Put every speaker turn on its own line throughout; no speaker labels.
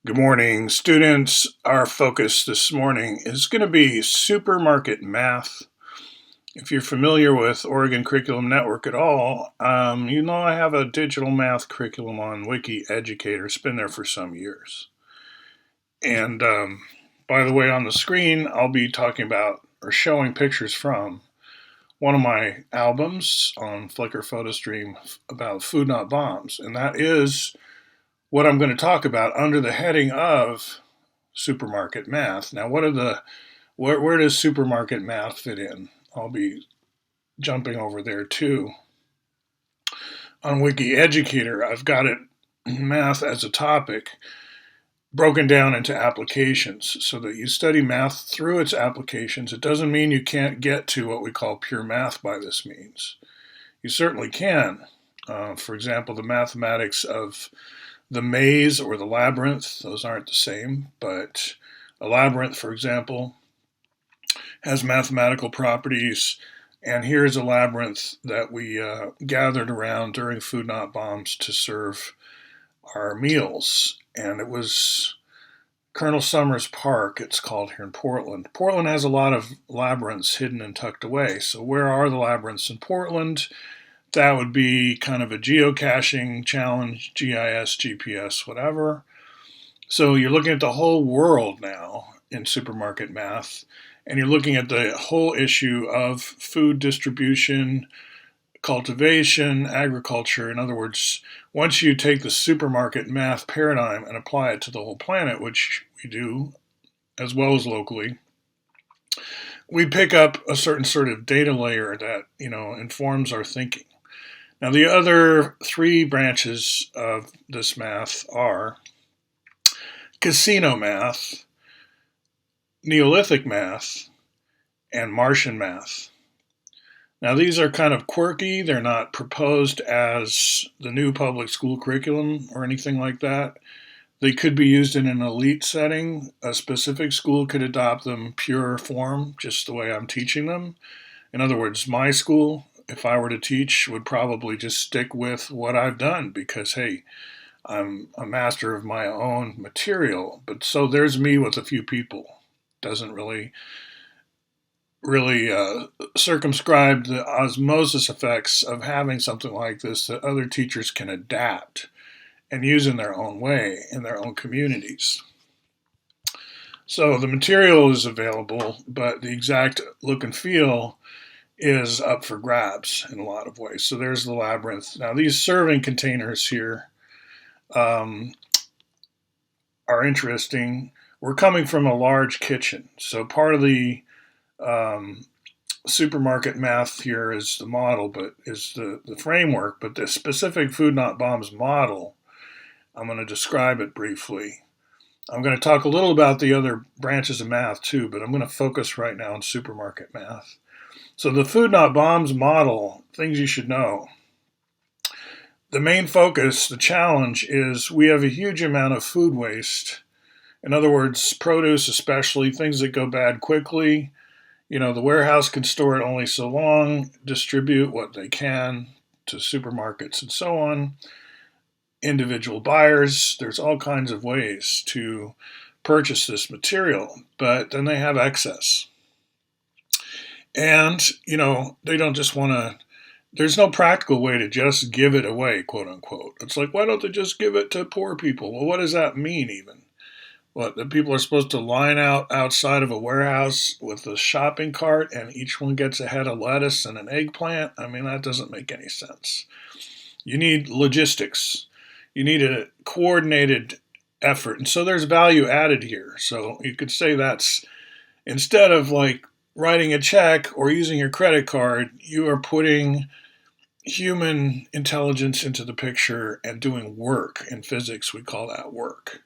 Good morning, students. Our focus this morning is going to be supermarket math. If you're familiar with Oregon Curriculum Network at all, you know I have a digital math curriculum on Wiki Educator. It's been there for some years. And by the way, on the screen, I'll be talking about or showing pictures from one of my albums on Flickr PhotoStream about food not bombs. And that is what I'm going to talk about under the heading of supermarket math. Now, where does supermarket math fit in? I'll be jumping over there too. On Wiki Educator, I've got it math as a topic broken down into applications so that you study math through its applications. It doesn't mean you can't get to what we call pure math by this means. You certainly can. For example, the mathematics of the maze or the labyrinth, those aren't the same, but a labyrinth, for example, has mathematical properties. And here's a labyrinth that we gathered around during Food Not Bombs to serve our meals. And it was Colonel Summers Park, it's called here in Portland. Portland has a lot of labyrinths hidden and tucked away. So, where are the labyrinths in Portland? That would be kind of a geocaching challenge, GIS, GPS, whatever. So, you're looking at the whole world now in supermarket math, and you're looking at the whole issue of food distribution, cultivation, agriculture. In other words, once you take the supermarket math paradigm and apply it to the whole planet, which we do as well as locally, we pick up a certain sort of data layer that, informs our thinking. Now, the other three branches of this math are casino math, Neolithic math, and Martian math. Now, these are kind of quirky. They're not proposed as the new public school curriculum or anything like that. They could be used in an elite setting. A specific school could adopt them pure form, just the way I'm teaching them. In other words, my school, if I were to teach, would probably just stick with what I've done because, hey, I'm a master of my own material. But so there's me with a few people. Doesn't really circumscribe the osmosis effects of having something like this that other teachers can adapt and use in their own way in their own communities. So the material is available, but the exact look and feel is up for grabs in a lot of ways. So there's the labyrinth. Now these serving containers here um, are interesting. We're coming from a large kitchen, so part of the um, supermarket math here is the model, but is the framework. But the specific Food Not Bombs model, I'm going to describe it briefly. I'm going to talk a little about the other branches of math too, but I'm going to focus right now on supermarket math. So the Food Not Bombs model, things you should know. The main focus, the challenge, is we have a huge amount of food waste. In other words, produce especially, things that go bad quickly. The warehouse can store it only so long, distribute what they can to supermarkets and so on. Individual buyers, there's all kinds of ways to purchase this material, but then they have excess. And, they don't just want to, there's no practical way to just give it away, quote unquote. It's like, why don't they just give it to poor people? Well, what does that mean even? What, the people are supposed to line out outside of a warehouse with a shopping cart and each one gets a head of lettuce and an eggplant? I mean, that doesn't make any sense. You need logistics. You need a coordinated effort. And so there's value added here. So you could say that's instead of like writing a check or using your credit card, you are putting human intelligence into the picture and doing work. In physics, we call that work,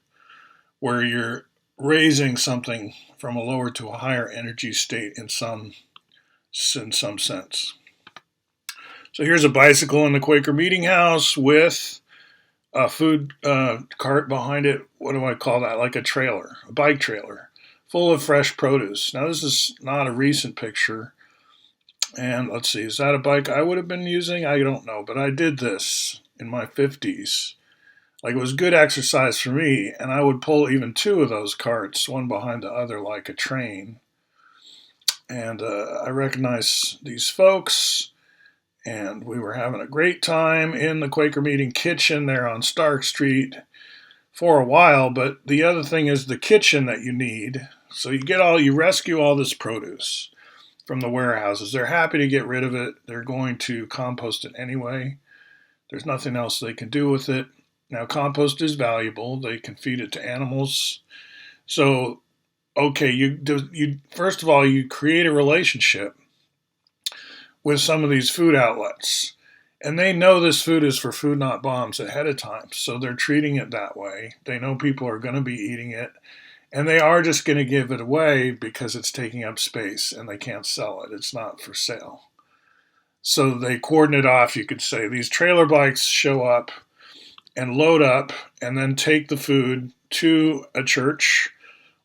where you're raising something from a lower to a higher energy state in some sense. So here's a bicycle in the Quaker Meeting House with a food cart behind it. What do I call that? Like a trailer, a bike trailer, full of fresh produce. Now this is not a recent picture. And let's see, is that a bike I would have been using? I don't know, but I did this in my 50s. Like, it was good exercise for me, and I would pull even two of those carts, one behind the other, like a train. And I recognized these folks, and we were having a great time in the Quaker Meeting kitchen there on Stark Street for a while. But the other thing is the kitchen that you need. So you rescue all this produce from the warehouses. They're happy to get rid of it. They're going to compost it anyway. There's nothing else they can do with it. Now, compost is valuable. They can feed it to animals. So, okay, you first of all, you create a relationship with some of these food outlets. And they know this food is for Food Not Bombs ahead of time. So they're treating it that way. They know people are going to be eating it. And they are just going to give it away because it's taking up space and they can't sell it. It's not for sale. So they cordon it off, you could say. These trailer bikes show up and load up and then take the food to a church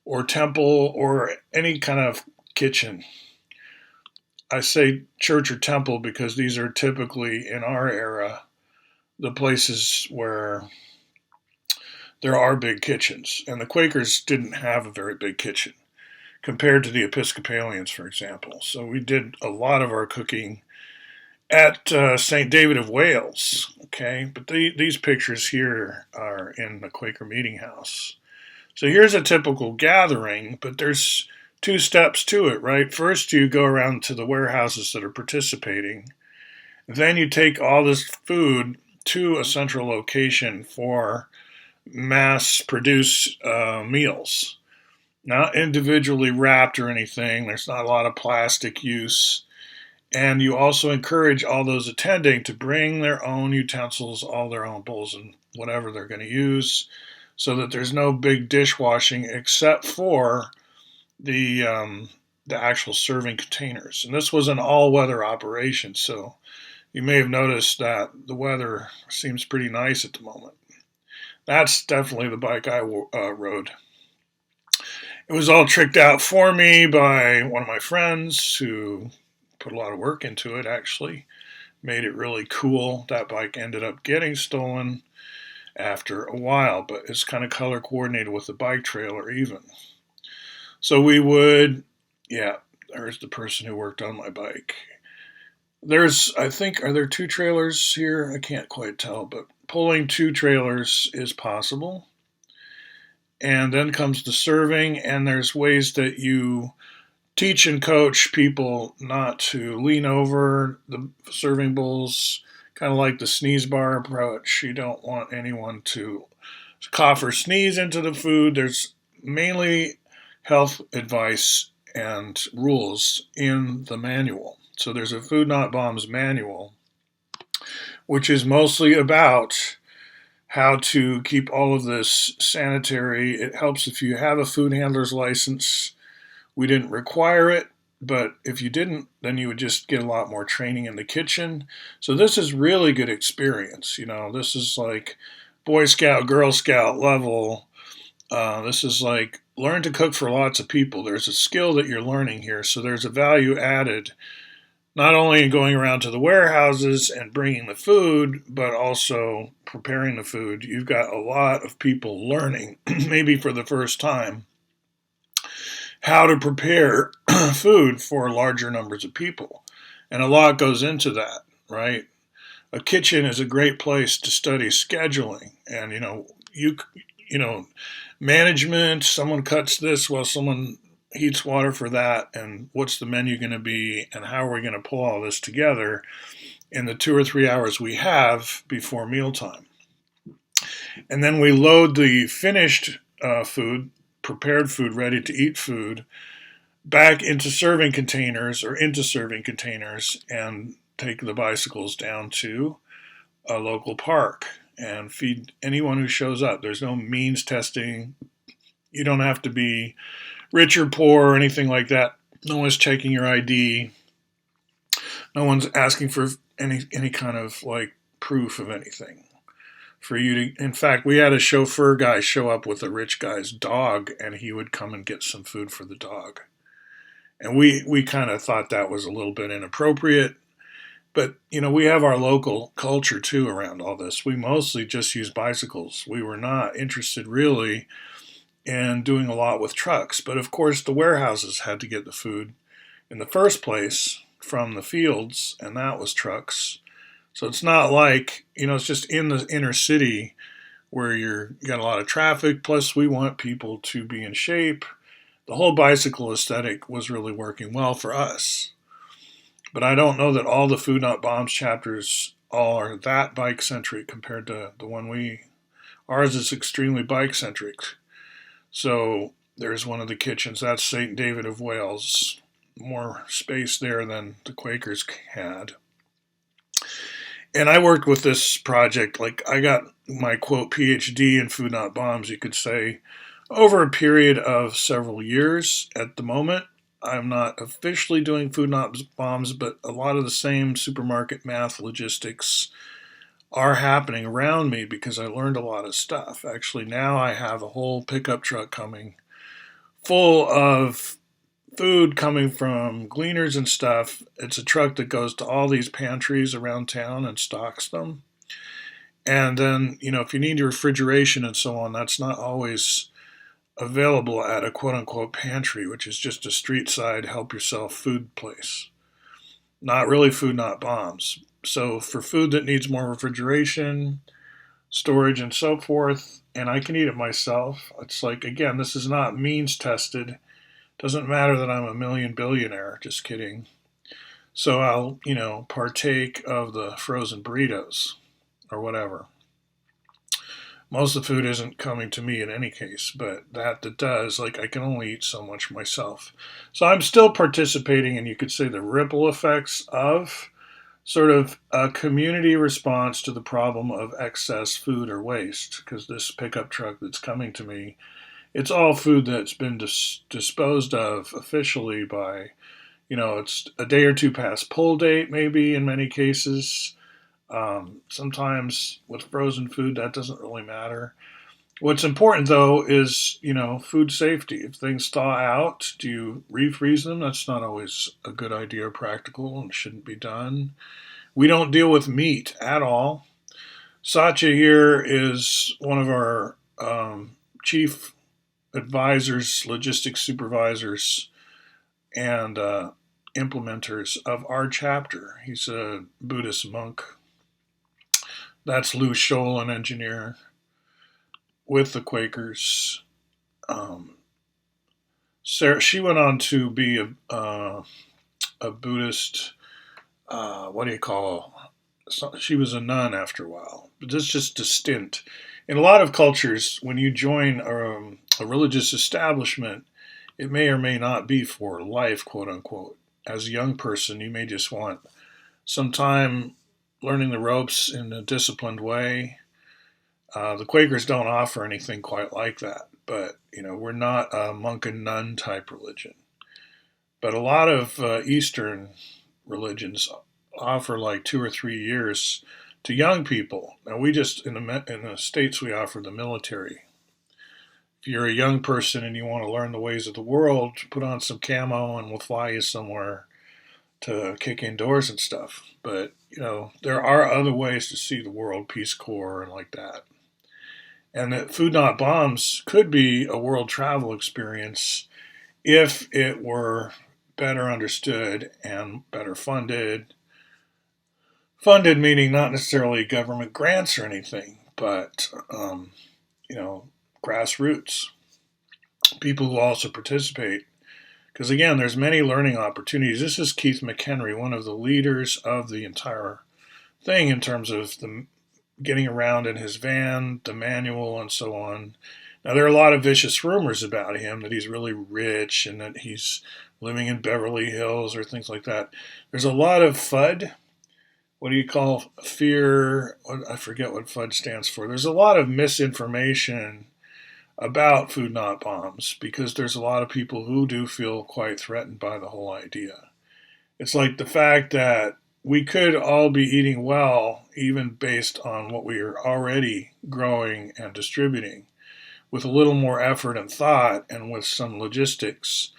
or temple or any kind of kitchen. I say church or temple because these are typically, in our era, the places where there are big kitchens. And the Quakers didn't have a very big kitchen compared to the Episcopalians, for example. So we did a lot of our cooking at St. David of Wales, okay? But these pictures here are in the Quaker Meeting House. So here's a typical gathering, but there's two steps to it, right? First, you go around to the warehouses that are participating. Then you take all this food to a central location for mass-produced meals. Not individually wrapped or anything. There's not a lot of plastic use. And you also encourage all those attending to bring their own utensils, all their own bowls and whatever they're going to use, so that there's no big dishwashing except for the actual serving containers. And this was an all-weather operation, so you may have noticed that the weather seems pretty nice at the moment. That's definitely the bike I rode. It was all tricked out for me by one of my friends who put a lot of work into it, actually. Made it really cool. That bike ended up getting stolen after a while, but it's kind of color coordinated with the bike trailer even. So we would, yeah, there's the person who worked on my bike. There's, I think, are there two trailers here? I can't quite tell, but pulling two trailers is possible. And then comes the serving, and there's ways that you teach and coach people not to lean over the serving bowls, kind of like the sneeze bar approach. You don't want anyone to cough or sneeze into the food. There's mainly health advice and rules in the manual. So there's a Food Not Bombs manual, which is mostly about how to keep all of this sanitary. It helps if you have a food handler's license. We didn't require it, but if you didn't, then you would just get a lot more training in the kitchen. So this is really good experience. You know, this is like Boy Scout, Girl Scout level. This is like learn to cook for lots of people. There's a skill that you're learning here. So there's a value added, not only in going around to the warehouses and bringing the food, but also preparing the food. You've got a lot of people learning, maybe for the first time, how to prepare food for larger numbers of people. And a lot goes into that, right? A kitchen is a great place to study scheduling and, management. Someone cuts this while someone heats water for that, and what's the menu going to be, and how are we going to pull all this together in the 2 or 3 hours we have before mealtime. And then we load the finished food, prepared food, ready to eat food, back into serving containers and take the bicycles down to a local park and feed anyone who shows up. There's no means testing. You don't have to be rich or poor or anything like that. No one's checking your ID. No one's asking for any kind of like proof of anything for you to. In fact, we had a chauffeur guy show up with a rich guy's dog, and he would come and get some food for the dog. And we kind of thought that was a little bit inappropriate. But, we have our local culture too around all this. We mostly just use bicycles. We were not interested really in doing a lot with trucks. But of course, the warehouses had to get the food in the first place from the fields, and that was trucks. So it's not like, it's just in the inner city where you got a lot of traffic. Plus, we want people to be in shape. The whole bicycle aesthetic was really working well for us. But I don't know that all the Food Not Bombs chapters all are that bike centric compared to the one ours is extremely bike centric. So there's one of the kitchens. That's St. David of Wales. More space there than the Quakers had. And I worked with this project, like I got my quote PhD in Food Not Bombs, you could say, over a period of several years. At the moment, I'm not officially doing Food Not Bombs, but a lot of the same supermarket math logistics are happening around me because I learned a lot of stuff. Actually, now I have a whole pickup truck coming full of food coming from gleaners and stuff. It's a truck that goes to all these pantries around town and stocks them. And then, if you need your refrigeration and so on, that's not always available at a quote unquote pantry, which is just a street side help yourself food place. Not really Food Not Bombs. So for food that needs more refrigeration, storage, and so forth, and I can eat it myself, it's like, again, this is not means tested. Doesn't matter that I'm a million billionaire, just kidding. So I'll, partake of the frozen burritos or whatever. Most of the food isn't coming to me in any case, but that does, like I can only eat so much myself. So I'm still participating in, you could say, the ripple effects of sort of a community response to the problem of excess food or waste, because this pickup truck that's coming to me, it's all food that's been disposed of officially by, it's a day or two past pull date, maybe in many cases. Sometimes with frozen food, that doesn't really matter. What's important though is, food safety. If things thaw out, do you refreeze them? That's not always a good idea or practical and shouldn't be done. We don't deal with meat at all. Satya here is one of our chief advisors, logistics supervisors, and implementers of our chapter. He's a Buddhist monk. That's Lou Scholl, an engineer with the Quakers. Sarah, she went on to be a Buddhist. What do you call? She was a nun after a while, but this is just a stint. In a lot of cultures, when you join a religious establishment, it may or may not be for life, quote unquote. As a young person, you may just want some time learning the ropes in a disciplined way. The Quakers don't offer anything quite like that, but we're not a monk and nun type religion. But a lot of Eastern religions offer like 2 or 3 years to young people. Now we just in the States we offer the military. If you're a young person and you want to learn the ways of the world, put on some camo and we'll fly you somewhere to kick indoors and stuff. But there are other ways to see the world, Peace Corps and like that. And that Food Not Bombs could be a world travel experience if it were better understood and better funded. Funded meaning not necessarily government grants or anything, but grassroots people who also participate. Because again, there's many learning opportunities. This is Keith McHenry, one of the leaders of the entire thing in terms of the getting around in his van, the manual, and so on. Now, there are a lot of vicious rumors about him, that he's really rich and that he's living in Beverly Hills or things like that. There's a lot of FUD. What do you call fear? I forget what FUD stands for. There's a lot of misinformation about Food Not Bombs because there's a lot of people who do feel quite threatened by the whole idea. It's like the fact that we could all be eating well, even based on what we are already growing and distributing, with a little more effort and thought and with some logistics.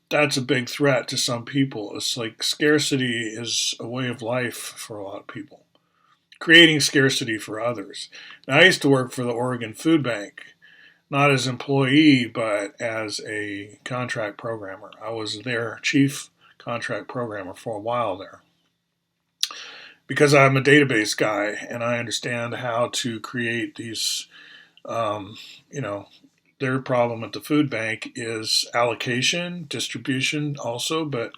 that's a big threat to some people. It's like scarcity is a way of life for a lot of people, creating scarcity for others. Now, I used to work for the Oregon Food Bank, not as an employee, but as a contract programmer. I was their chief contract programmer for a while there because I'm a database guy and I understand how to create these, um, you know, their problem at the food bank is allocation, distribution also, but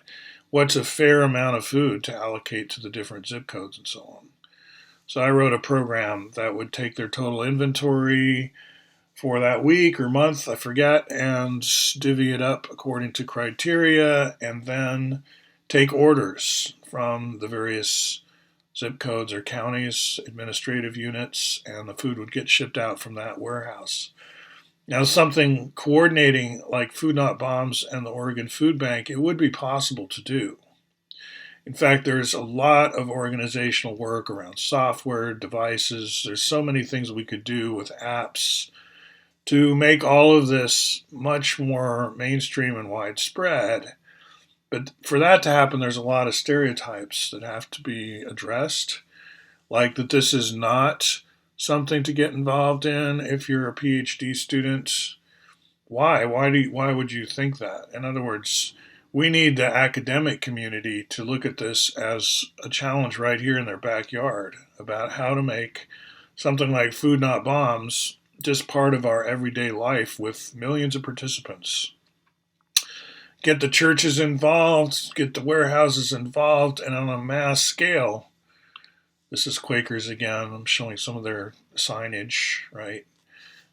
what's a fair amount of food to allocate to the different zip codes and so on. So I wrote a program that would take their total inventory for that week or month, I forget, and divvy it up according to criteria and then take orders from the various zip codes or counties, administrative units, and the food would get shipped out from that warehouse. Now, something coordinating like Food Not Bombs and the Oregon Food Bank, it would be possible to do. In fact, there's a lot of organizational work around software, devices. There's so many things we could do with apps to make all of this much more mainstream and widespread. But for that to happen, there's a lot of stereotypes that have to be addressed, like that this is not something to get involved in if you're a PhD student. Why? Why would you think that? In other words, we need the academic community to look at this as a challenge right here in their backyard about how to make something like Food Not Bombs just part of our everyday life with millions of participants. Get the churches involved, get the warehouses involved, and on a mass scale. This is Quakers again. I'm showing some of their signage, right?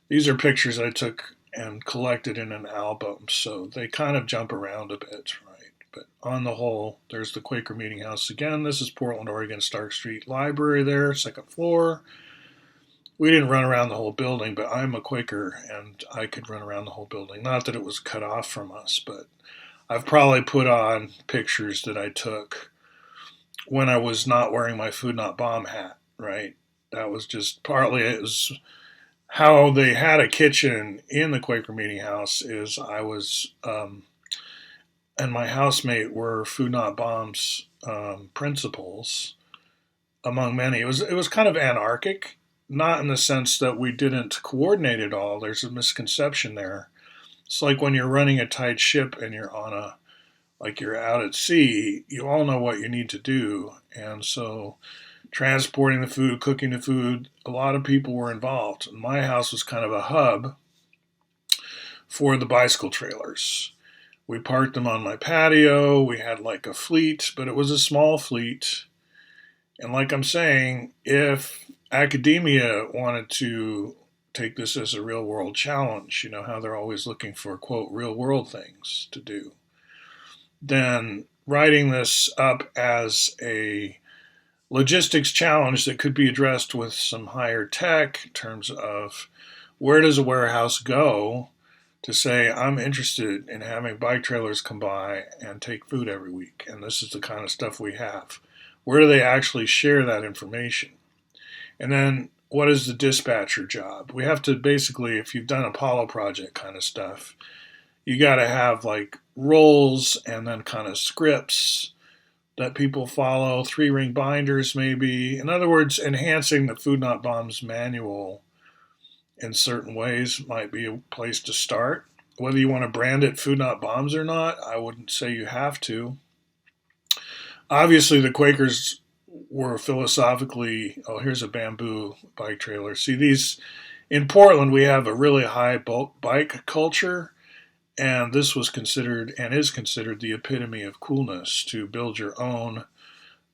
These are pictures I took and collected in an album, so they kind of jump around a bit, right? But on the whole, there's the Quaker Meeting House again. This is Portland, Oregon, Stark Street Library there, second floor. We didn't run around the whole building, but I'm a Quaker and I could run around the whole building. Not that it was cut off from us, but I've probably put on pictures that I took when I was not wearing my Food Not Bomb hat, right? That was just partly it was how they had a kitchen in the Quaker Meeting House is I was and my housemate were Food Not Bomb's principals among many. It was kind of anarchic, not in the sense that we didn't coordinate it all. There's a misconception there. It's like when you're running a tight ship and you're on a like you're out at sea, you all know what you need to do. And so transporting the food, cooking the food, a lot of people were involved. And my house was kind of a hub for the bicycle trailers. We parked them on my patio. We had like a fleet, but it was a small fleet. And like I'm saying, if academia wanted to take this as a real world challenge, you know how they're always looking for, quote, real world things to do, then writing this up as a logistics challenge that could be addressed with some higher tech in terms of where does a warehouse go to say, I'm interested in having bike trailers come by and take food every week, and this is the kind of stuff we have. Where do they actually share that information? And then what is the dispatcher job? We have to basically, if you've done Apollo project kind of stuff, you got to have like roles and then kind of scripts that people follow, 3-ring binders maybe. In other words, enhancing the Food Not Bombs manual in certain ways might be a place to start. Whether you want to brand it Food Not Bombs or not, I wouldn't say you have to. Obviously, the Quakers were philosophically, oh, here's a bamboo bike trailer. See, these in Portland, we have a really high bulk bike culture, and this was considered and is considered the epitome of coolness to build your own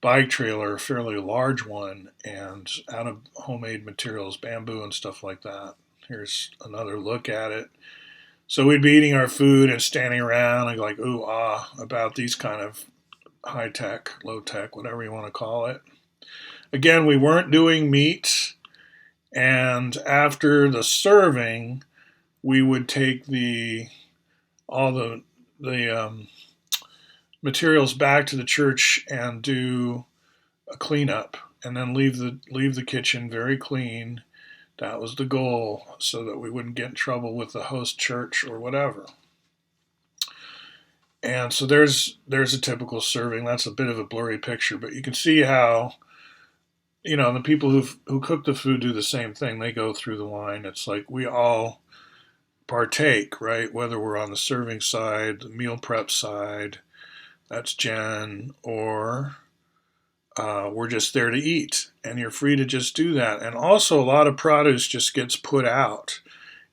bike trailer, a fairly large one, and out of homemade materials, bamboo and stuff like that. Here's another look at it. So we'd be eating our food and standing around and like, ooh, ah, about these kind of high tech, low tech, whatever you want to call it. Again, we weren't doing meat, and after the serving, we would take all the materials back to the church and do a cleanup, and then leave the kitchen very clean. That was the goal, so that we wouldn't get in trouble with the host church or whatever. And so there's a typical serving. That's a bit of a blurry picture, but you can see how the people who cook the food do the same thing. They go through the line. It's like we all partake, right? Whether we're on the serving side, the meal prep side, that's Jen, or we're just there to eat, and you're free to just do that. And also, a lot of produce just gets put out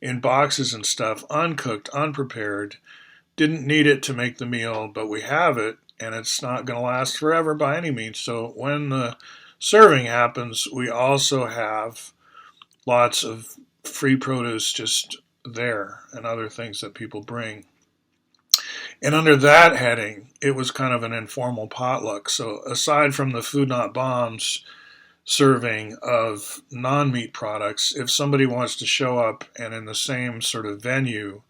in boxes and stuff, uncooked, unprepared. Didn't need it to make the meal, but we have it, and it's not going to last forever by any means. So when the serving happens, we also have lots of free produce just there and other things that people bring. And under that heading, it was kind of an informal potluck. So aside from the Food Not Bombs serving of non-meat products, if somebody wants to show up and in the same sort of venue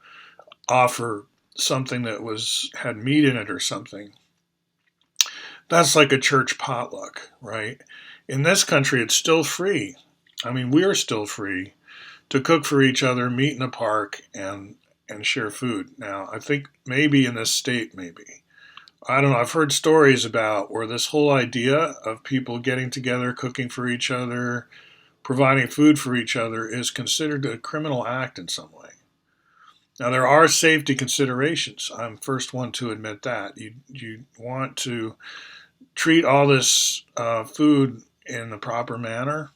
offer something that had meat in it or something, that's like a church potluck, right? In this country, it's still free. I mean, we're still free to cook for each other, meet in a park, and share food. Now, I think maybe in this state, maybe. I don't know. I've heard stories about where this whole idea of people getting together, cooking for each other, providing food for each other is considered a criminal act in some way. Now, there are safety considerations. I'm the first one to admit that. You want to treat all this food in the proper manner.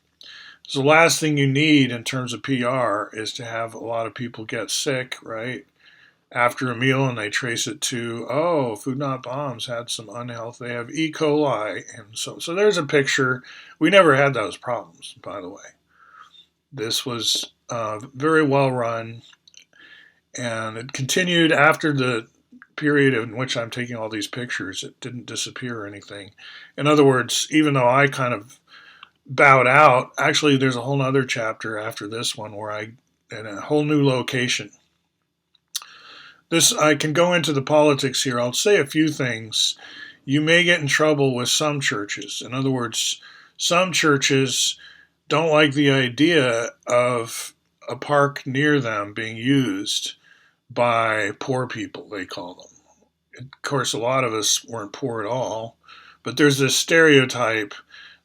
So the last thing you need in terms of PR is to have a lot of people get sick, right? After a meal, and they trace it to, oh, Food Not Bombs had some unhealth. They have E. coli. And so there's a picture. We never had those problems, by the way. This was very well run, and it continued after the period in which I'm taking all these pictures. It didn't disappear or anything. In other words, even though I kind of bowed out, actually there's a whole other chapter after this one where in a whole new location. I can go into the politics here. I'll say a few things. You may get in trouble with some churches. In other words, some churches don't like the idea of a park near them being used by poor people, they call them. Of course, a lot of us weren't poor at all, but there's this stereotype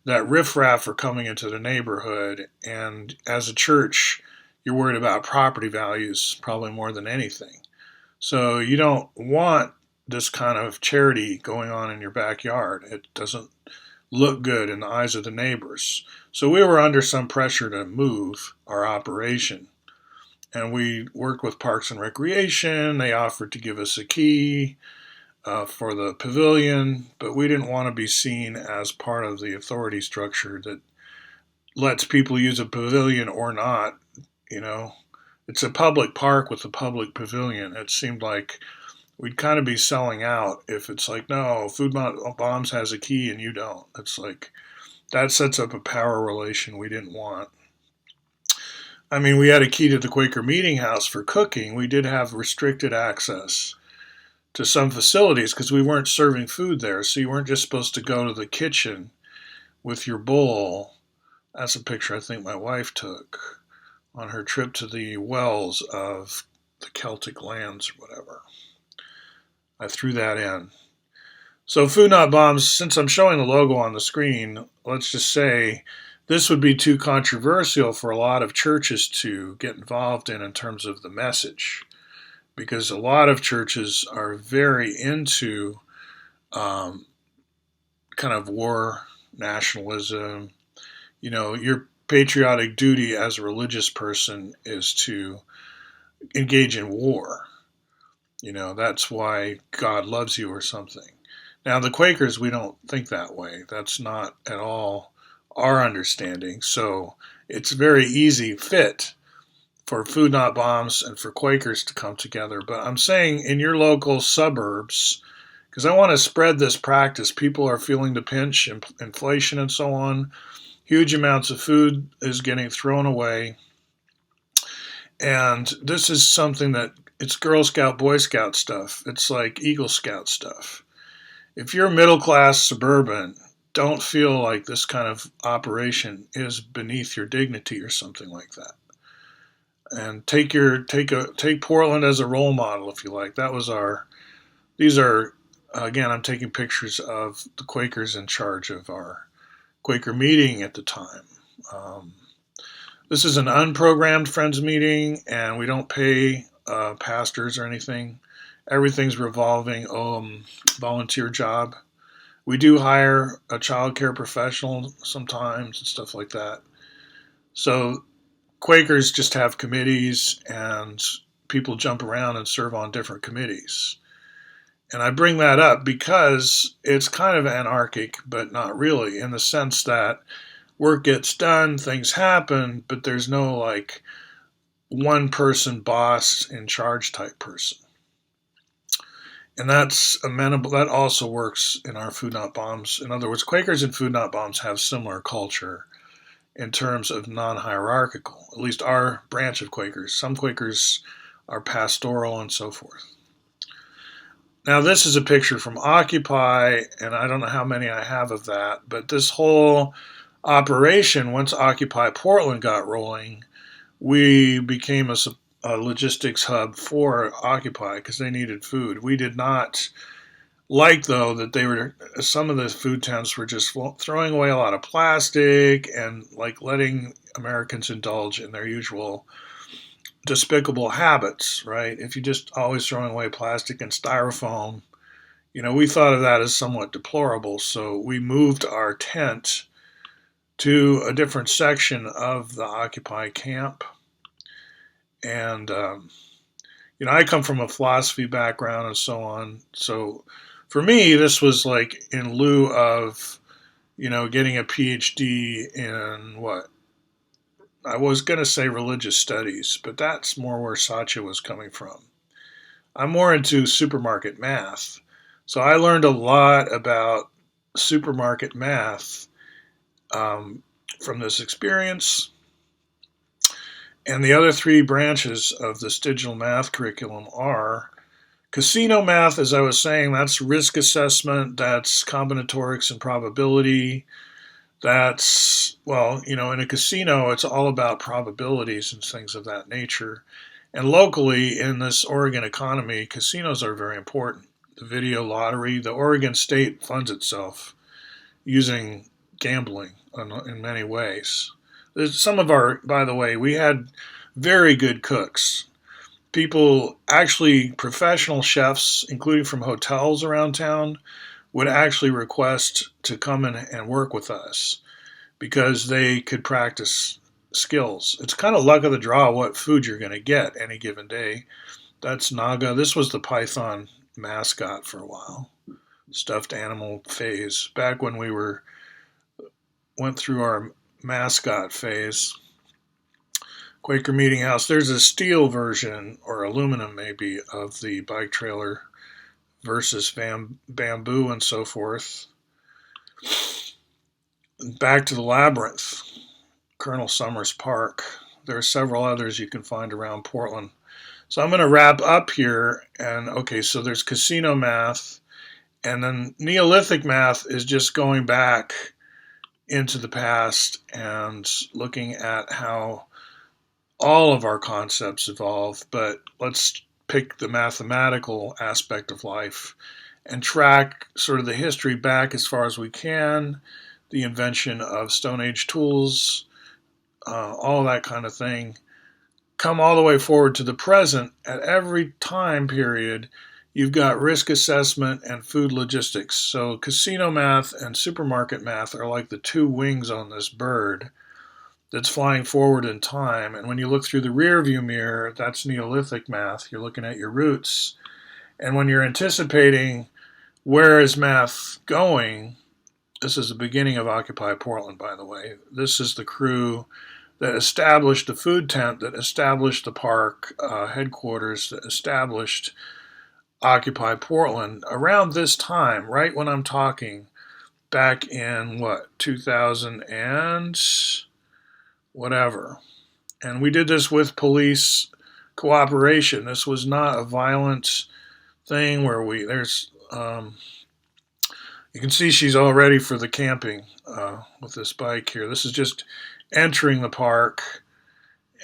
that riffraff are coming into the neighborhood, and as a church, you're worried about property values probably more than anything. So you don't want this kind of charity going on in your backyard. It doesn't look good in the eyes of the neighbors. So we were under some pressure to move our operation. And we worked with Parks and Recreation. They offered to give us a key for the pavilion, but we didn't want to be seen as part of the authority structure that lets people use a pavilion or not. It's a public park with a public pavilion. It seemed like we'd kind of be selling out if it's like, no, Food Bombs has a key and you don't. It's like that sets up a power relation we didn't want. I mean, we had a key to the Quaker Meeting House for cooking. We did have restricted access to some facilities because we weren't serving food there. So you weren't just supposed to go to the kitchen with your bowl. That's a picture I think my wife took on her trip to the wells of the Celtic lands or whatever. I threw that in. So Food Not Bombs, since I'm showing the logo on the screen, let's just say this would be too controversial for a lot of churches to get involved in terms of the message, because a lot of churches are very into kind of war, nationalism. Your patriotic duty as a religious person is to engage in war. That's why God loves you or something. Now, the Quakers, we don't think that way. That's not at all our understanding. So it's a very easy fit for Food Not Bombs and for Quakers to come together. But I'm saying in your local suburbs, because I want to spread this practice. People are feeling the pinch, inflation and so on. Huge amounts of food is getting thrown away. And this is something that it's Girl Scout, Boy Scout stuff. It's like Eagle Scout stuff. If you're middle class suburban, don't feel like this kind of operation is beneath your dignity or something like that. And take Portland as a role model, if you like. That was our These are, again, I'm taking pictures of the Quakers in charge of our Quaker meeting at the time. Um, this is an unprogrammed Friends meeting, and we don't pay pastors or anything. Everything's revolving volunteer job. We do hire a child care professional sometimes and stuff like that. So Quakers just have committees, and people jump around and serve on different committees. And I bring that up because it's kind of anarchic, but not really, in the sense that work gets done, things happen, but there's no like one person boss in charge type person. And that's amenable. That also works in our Food Not Bombs. In other words, Quakers and Food Not Bombs have similar culture in terms of non hierarchical, at least our branch of Quakers. Some Quakers are pastoral and so forth. Now, this is a picture from Occupy, and I don't know how many I have of that, but this whole operation, once Occupy Portland got rolling, we became a logistics hub for Occupy because they needed food. We did not like, though, that some of the food tents were just throwing away a lot of plastic and like letting Americans indulge in their usual despicable habits, right? If you just always throwing away plastic and styrofoam, we thought of that as somewhat deplorable. So we moved our tent to a different section of the Occupy camp. And, I come from a philosophy background and so on. So for me, this was like in lieu of, getting a PhD in what? I was going to say religious studies, but that's more where Satya was coming from. I'm more into supermarket math. So I learned a lot about supermarket math from this experience. And the other three branches of this digital math curriculum are casino math, as I was saying, that's risk assessment, that's combinatorics and probability. That's, well, in a casino, it's all about probabilities and things of that nature. And locally, in this Oregon economy, casinos are very important. The video lottery, the Oregon state funds itself using gambling in many ways. Some of our, by the way, we had very good cooks. People, actually professional chefs, including from hotels around town, would actually request to come in and work with us because they could practice skills. It's kind of luck of the draw what food you're going to get any given day. That's Naga. This was the Python mascot for a while. Stuffed animal phase. Back when went through our mascot phase. Quaker Meeting House. There's a steel version, or aluminum maybe, of the bike trailer versus bamboo and so forth. Back to the Labyrinth, Colonel Summers Park. There are several others you can find around Portland. So I'm going to wrap up here. And okay, so there's casino math, and then Neolithic math is just going back into the past and looking at how all of our concepts evolve. But let's pick the mathematical aspect of life and track sort of the history back as far as we can, the invention of Stone Age tools, all that kind of thing. Come all the way forward to the present. At every time period, you've got risk assessment and food logistics. So casino math and supermarket math are like the two wings on this bird that's flying forward in time. And when you look through the rear view mirror, that's Neolithic math. You're looking at your roots. And when you're anticipating where is math going, this is the beginning of Occupy Portland, by the way. This is the crew that established the food tent, that established the park headquarters, that established Occupy Portland around this time, right when I'm talking, back in 2000 and whatever. And we did this with police cooperation. This was not a violent thing where you can see she's all ready for the camping with this bike here. This is just entering the park,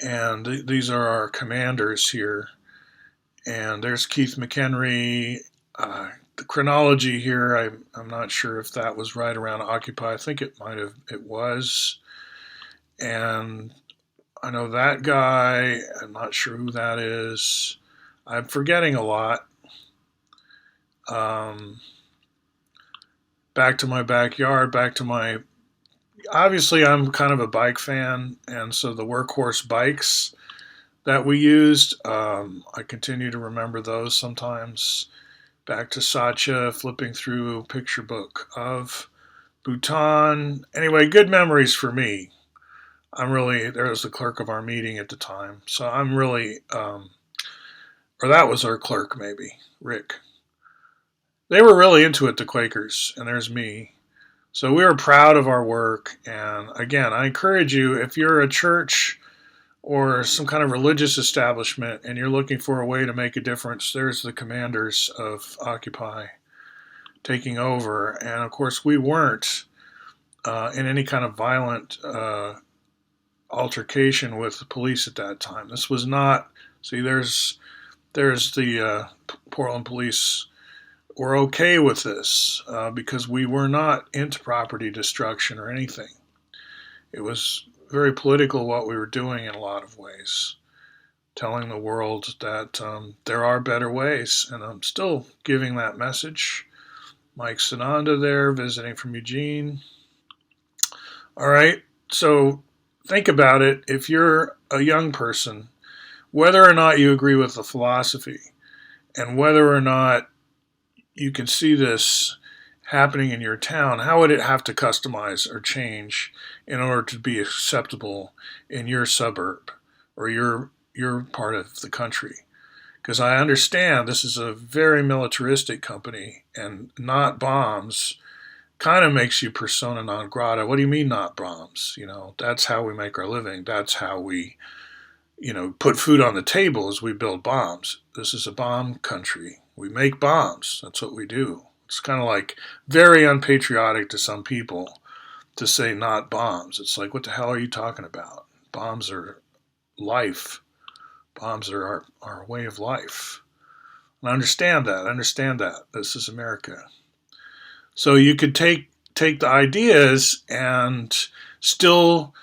and these are our commanders here. And there's Keith McHenry, the chronology here, I'm not sure if that was right around Occupy. I think it was. And I know that guy. I'm not sure who that is. I'm forgetting a lot. Um, Back to my backyard, obviously I'm kind of a bike fan, and so the workhorse bikes that we used, I continue to remember those sometimes. Back to Satya, flipping through a picture book of Bhutan. Anyway, good memories for me. There was the clerk of our meeting at the time, so I'm really, or that was our clerk maybe, Rick. They were really into it, the Quakers, and there's me. So we were proud of our work, and again, I encourage you, if you're a church or some kind of religious establishment and you're looking for a way to make a difference, there's the commanders of Occupy taking over. And of course, we weren't in any kind of violent altercation with the police at that time. This was not. See, there's the Portland police were okay with this because we were not into property destruction or anything. It was very political what we were doing in a lot of ways, telling the world that there are better ways, and I'm still giving that message. Mike Sananda there, visiting from Eugene. All right, so think about it. If you're a young person, whether or not you agree with the philosophy, and whether or not you can see this happening in your town, how would it have to customize or change in order to be acceptable in your suburb or your part of the country? Because I understand this is a very militaristic company, and not bombs kind of makes you persona non grata. What do you mean not bombs? That's how we make our living. That's how we, put food on the table as we build bombs. This is a bomb country. We make bombs. That's what we do. It's kind of like very unpatriotic to some people to say not bombs. It's like, what the hell are you talking about? Bombs are life. Bombs are our way of life. And I understand that. This is America. So you could take the ideas and still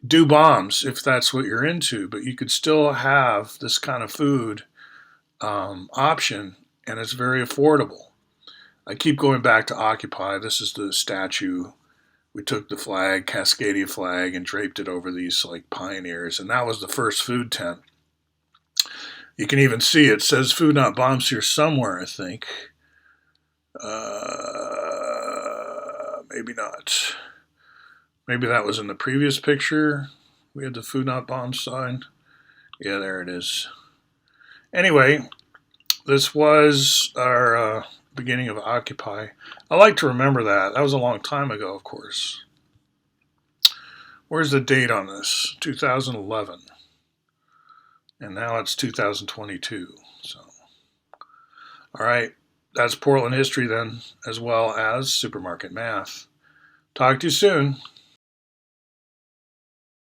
do bombs if that's what you're into, but you could still have this kind of food option, and it's very affordable. I keep going back to Occupy. This is the statue. We took the flag, Cascadia flag, and draped it over these like pioneers, and that was the first food tent. You can even see it says "Food Not Bombs" here somewhere, I think. Maybe not. Maybe that was in the previous picture. We had the "Food Not Bombs" sign. Yeah, there it is. Anyway, this was our beginning of Occupy. I like to remember that. That was a long time ago, of course. Where's the date on this? 2011. And now it's 2022. So, all right. That's Portland history then, as well as supermarket math. Talk to you soon.